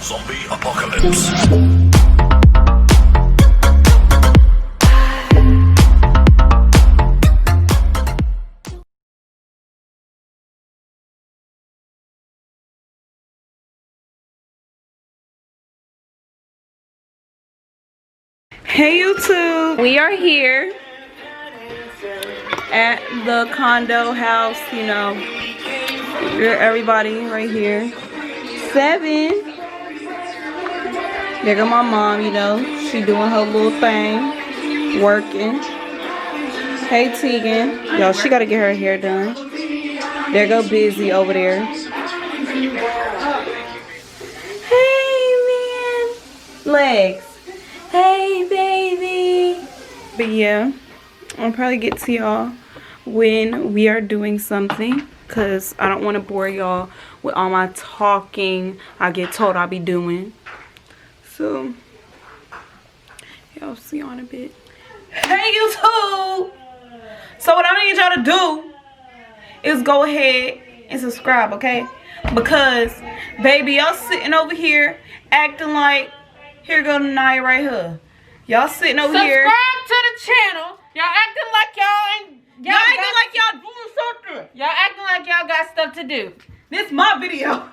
Zombie apocalypse. Hey YouTube, we are here at the condo house, you know, everybody right here. 7. There go my mom, you know, she doing her little thing, working. Hey Tegan, yo, she gotta get her hair done. There go Busy over there. Hey man, Legs. Hey baby. But yeah, I'll probably get to y'all when we are doing something, because I don't want to bore y'all with all my talking I get told I'll be doing. So y'all see y'all in a bit. Hey YouTube, so what I need y'all to do is go ahead and subscribe, okay? Because baby, y'all sitting over here acting like, here go Niah right here. Y'all sitting over here. Subscribe to the channel. Y'all acting like y'all ain't. Y'all acting like y'all doing something. Y'all acting like y'all got stuff to do. This my video. Ah!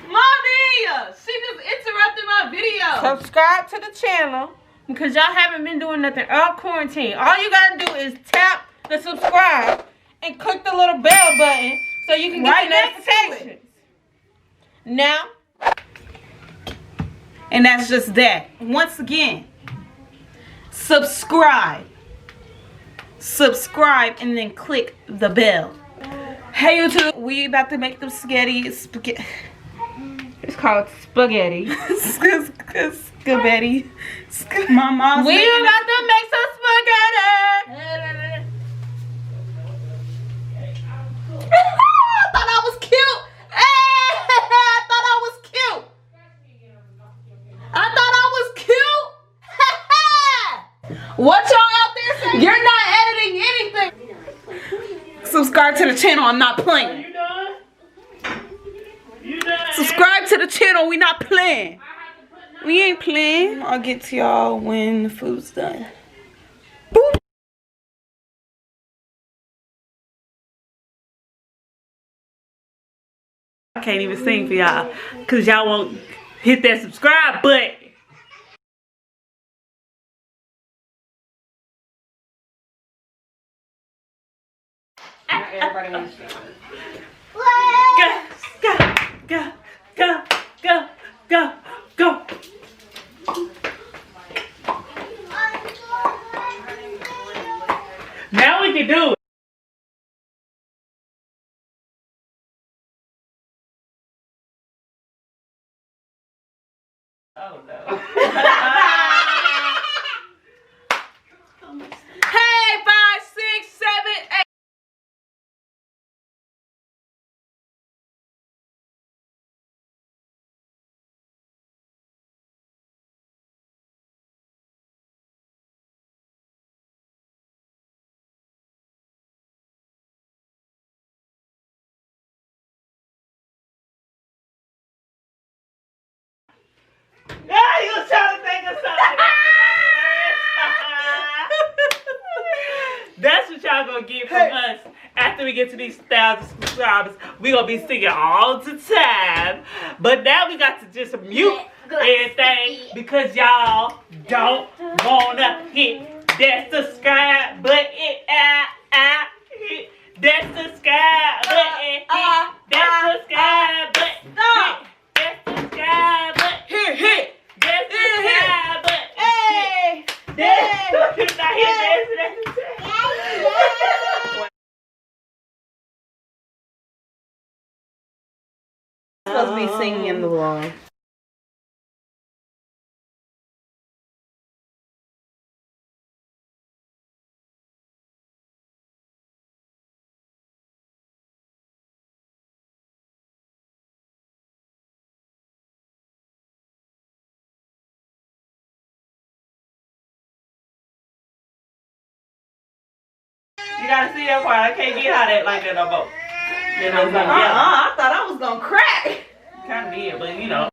My video. She just interrupted my video. Subscribe to the channel because y'all haven't been doing nothing all quarantine. All you gotta do is tap the subscribe and click the little bell button so you can get the notifications. Now. And that's just that. Once again, subscribe. Subscribe and then click the bell. Hey YouTube, we about to make them spaghetti. It's called spaghetti. Spaghetti. My mom's We about to make some spaghetti. I thought I was cute. I thought I was cute. I thought I was cute. What y'all out there saying? You're not editing anything. Subscribe to the channel. I'm not playing. You done? You done? Subscribe to the channel. We not playing. We ain't playing. I'll get to y'all when the food's done. Boop. I can't even sing for y'all because y'all won't hit that subscribe button. Everybody wants to. Go. Now we can do it. Oh no. Hey, 5, 6, 7, 8. Yeah, you was trying to think of something. That's what y'all gonna get from us after we get to these 1,000 subscribers. We gonna be singing all the time. But now we got to just mute everything because y'all don't wanna hit that subscribe button. Hit that subscribe button. Hit that subscribe button. Hit that subscribe button. Hit that subscribe button. Hey! Supposed to be singing in the vlog. You gotta see that part. I can't get out of that like that no more. You know, I thought I was gonna crack. Kind of did, but you know.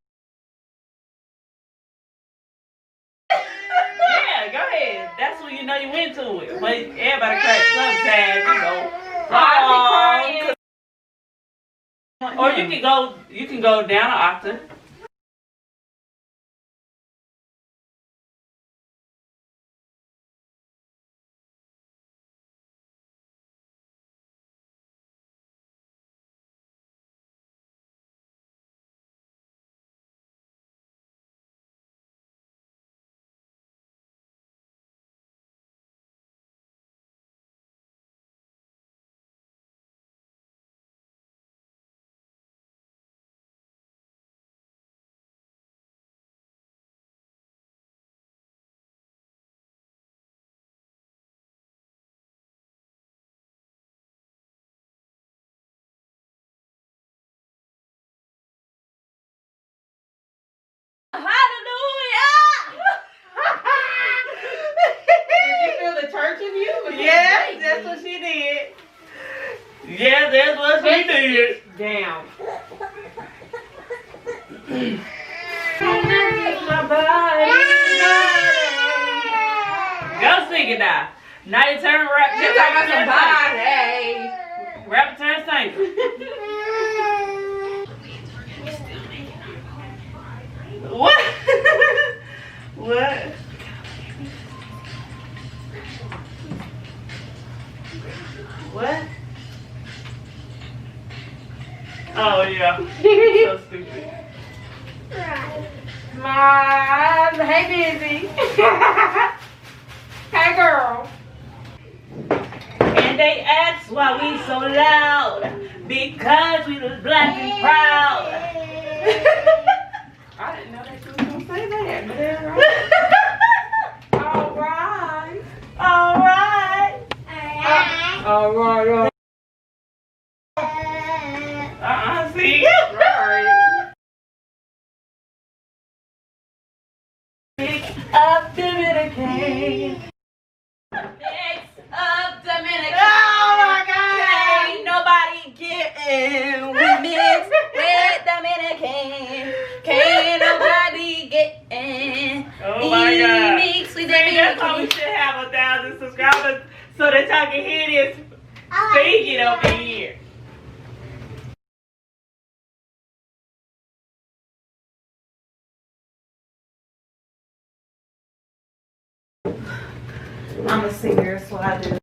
really went to it. But everybody cracked sometimes, you know. Or you can go down an octave. Yeah, that's what she did. Yeah, that's what she did. Damn. Go sing it now. Now you turn rap. You talking about somebody. Rap turn singer. What? What? What? Oh yeah. So stupid. Mom, hey busy. Hey girl. And they ask why we so loud. Because we was black and proud. I didn't know that you was gonna say that, but that's right. Alright. Alright. Alright. See? Right. Pick up Dominican. Mix up Dominican. Oh my God. Ain't nobody getting. We mix with Dominican. Can't nobody get in. Oh my God. Mix with That's why we Dominican. should have 1,000 subscribers so that y'all can hear this singing over here. I'm a singer, so I do.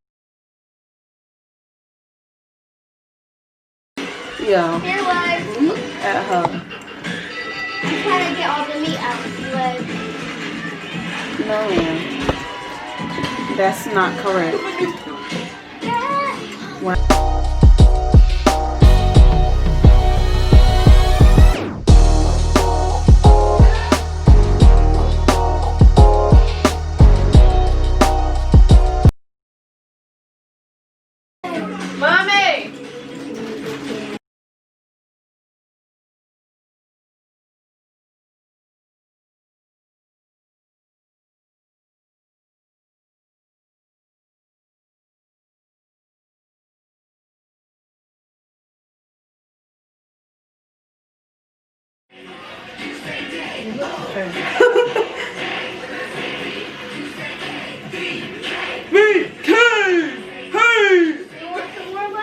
Yeah. Here was. At home. I'm trying to get all the meat out of the leg. No, ma'am. That's not correct. Mommy.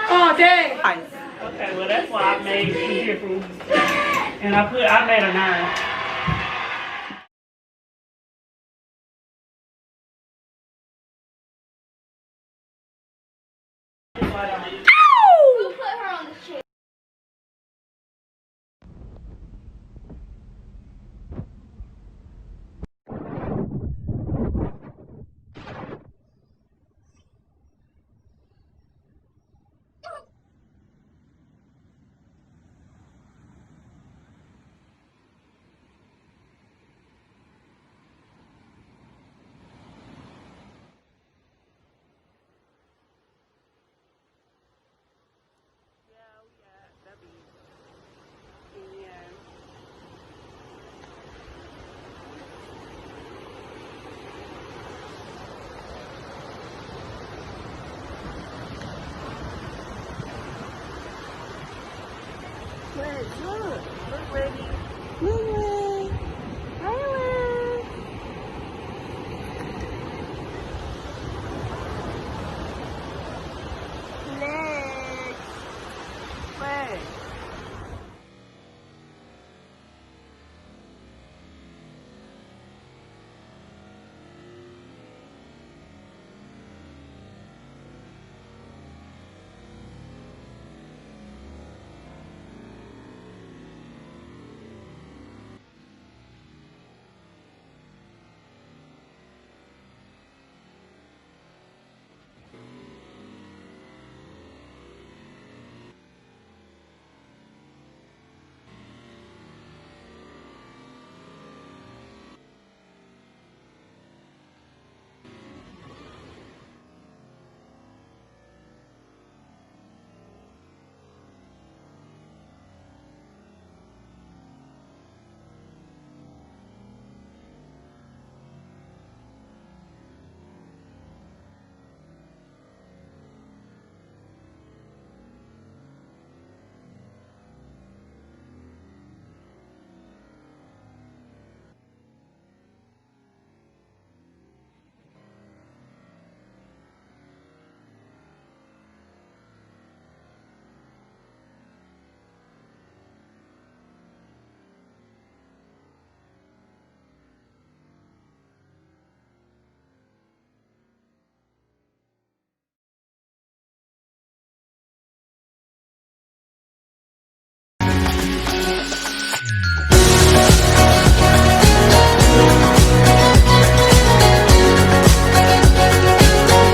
Oh, dang. Okay, well that's why I made two different, and I made a 9.